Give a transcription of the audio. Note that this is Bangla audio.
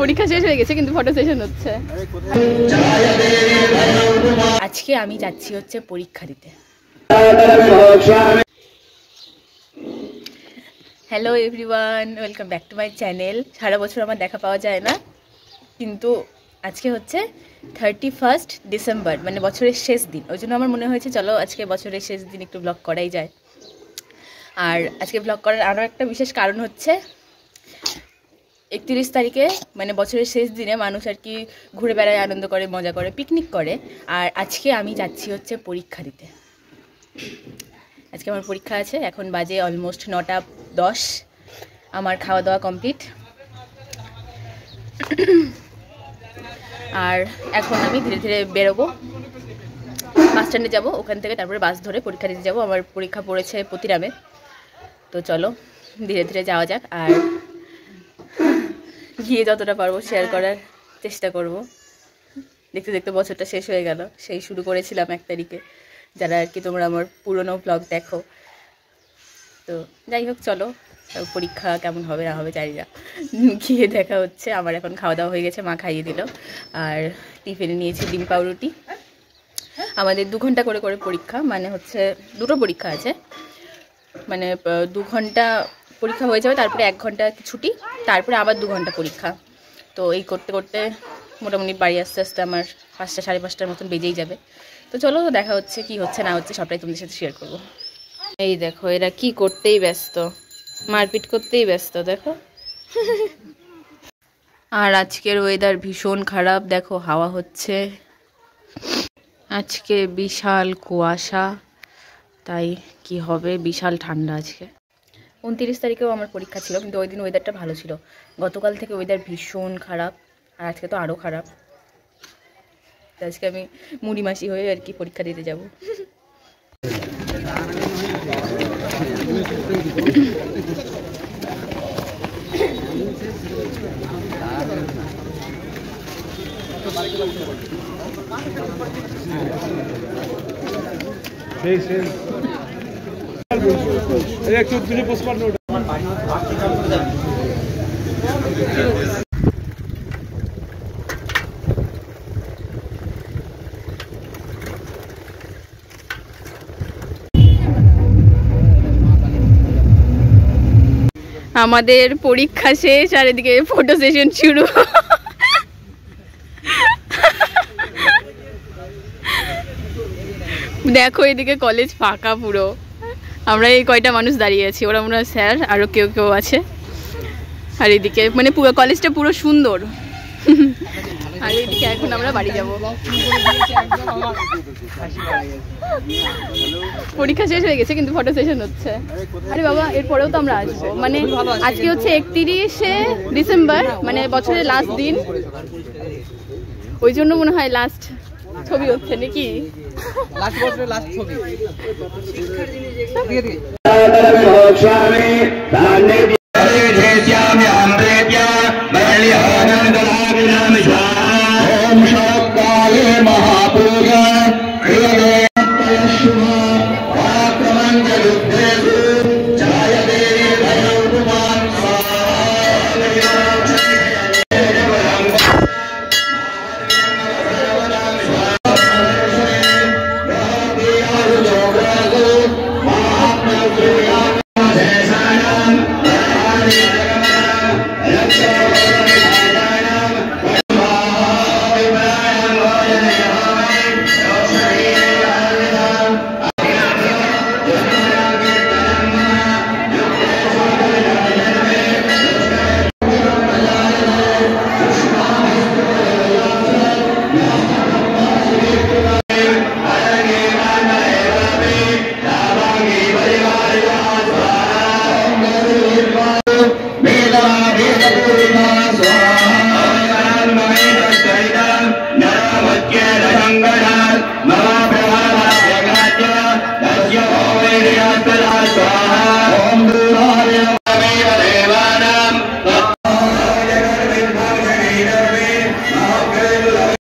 পরীক্ষা শেষ হয়ে গেছে কিন্তু ফটো সেশন হচ্ছে। আজকে আমি যাচ্ছি হচ্ছে পরীক্ষা দিতে। Hello everyone, welcome back to my channel. সারা বছর আমার দেখা পাওয়া যায় না, কিন্তু আজকে হচ্ছে 31 ডিসেম্বর, মানে বছরের শেষ দিন। ওই জন্য আমার মনে হয়েছে চলো আজকে বছরের শেষ দিন একটু ব্লগ করাই যায়। আর আজকে ব্লগ করার আরও একটা বিশেষ কারণ হচ্ছে 31 তারিখে মানে বছরের শেষ দিনে মানুষ আর কি ঘুরে বেড়ায়, আনন্দ করে, মজা করে, পিকনিক করে। আর আজকে আমি যাচ্ছি হচ্ছে পরীক্ষা দিতে। আজকে আমার পরীক্ষা আছে। এখন বাজে অলমোস্ট 9:10। আমার খাওয়া দাওয়া কমপ্লিট। আর এখন আমি ধীরে ধীরে বেরোবো, বাস স্ট্যান্ডে যাবো, ওখান থেকে তারপরে বাস ধরে পরীক্ষা দিতে যাবো। আমার পরীক্ষা পড়েছে প্রতিরামে, তো চলো ধীরে ধীরে যাওয়া যাক। আর গিয়ে যতটা পারবো শেয়ার করার চেষ্টা করব। দেখতে দেখতে বছরটা শেষ হয়ে গেল। সেই শুরু করেছিলাম 1 তারিখে, যারা আর কি তোমরা আমার পুরনো ব্লগ দেখো। তো যাই হোক, চলো পরীক্ষা কেমন হবে না হবে জানি না, গিয়ে দেখা হচ্ছে। আমার এখন খাওয়া দাওয়া হয়ে গেছে, মা খাইয়ে দিল। আর টিফিনে নিয়েছি ডিম পাউরুটি। আমাদের 2 ঘন্টা করে করে পরীক্ষা, মানে হচ্ছে 2টো পরীক্ষা আছে, মানে 2 ঘন্টা পরীক্ষা হয়ে যাবে, তারপরে 1 ঘন্টা ছুটি, তারপরে আবার 2 ঘন্টা পরীক্ষা। তো এই করতে করতে মোটামুটি বাড়ি আস্তে আস্তে আমার 5টা 5:30টার মতন বেজেই যাবে। তো চলো দেখা হচ্ছে, কি হচ্ছে না হচ্ছে সবটাই তোমাদের সাথে শেয়ার করবো। এই দেখো এরা কি করতেই ব্যস্ত, মারপিট করতেই ব্যস্ত দেখো। আর আজকের ওয়েদার ভীষণ খারাপ, দেখো হাওয়া হচ্ছে, আজকে বিশাল কুয়াশা, তাই কি হবে, বিশাল ঠান্ডা আজকে। 29 তারিখেও আমার পরীক্ষা ছিল, কিন্তু ওই দিন ওয়েদারটা ভালো ছিল। গতকাল থেকে ওয়েদার ভীষণ খারাপ, আর আজকে তো আরও খারাপ। তো আজকে আমি মুড়ি মাসি হয়ে আর কি পরীক্ষা দিতে যাব। আমাদের পরীক্ষা শেষ আর এদিকে ফটো সেশন শুরু। দেখো এদিকে কলেজ ফাঁকা পুরো, আমরা এই কয়টা মানুষ দাঁড়িয়ে আছি, ওরা মনে হয় স্যার আরও কেউ কেউ আছে। আর এদিকে মানে পুরো কলেজটা পুরো সুন্দর। আর এদিকে এখন আমরা বাড়ি যাব। পরীক্ষা শেষ হয়ে গেছে কিন্তু ফটো সেশন হচ্ছে। আরে বাবা, এরপরেও তো আমরা আসবো, মানে আজকে হচ্ছে 31শে ডিসেম্বর, মানে বছরের লাস্ট দিন, ওই জন্য মনে হয় লাস্ট ছবি হচ্ছে নাকি।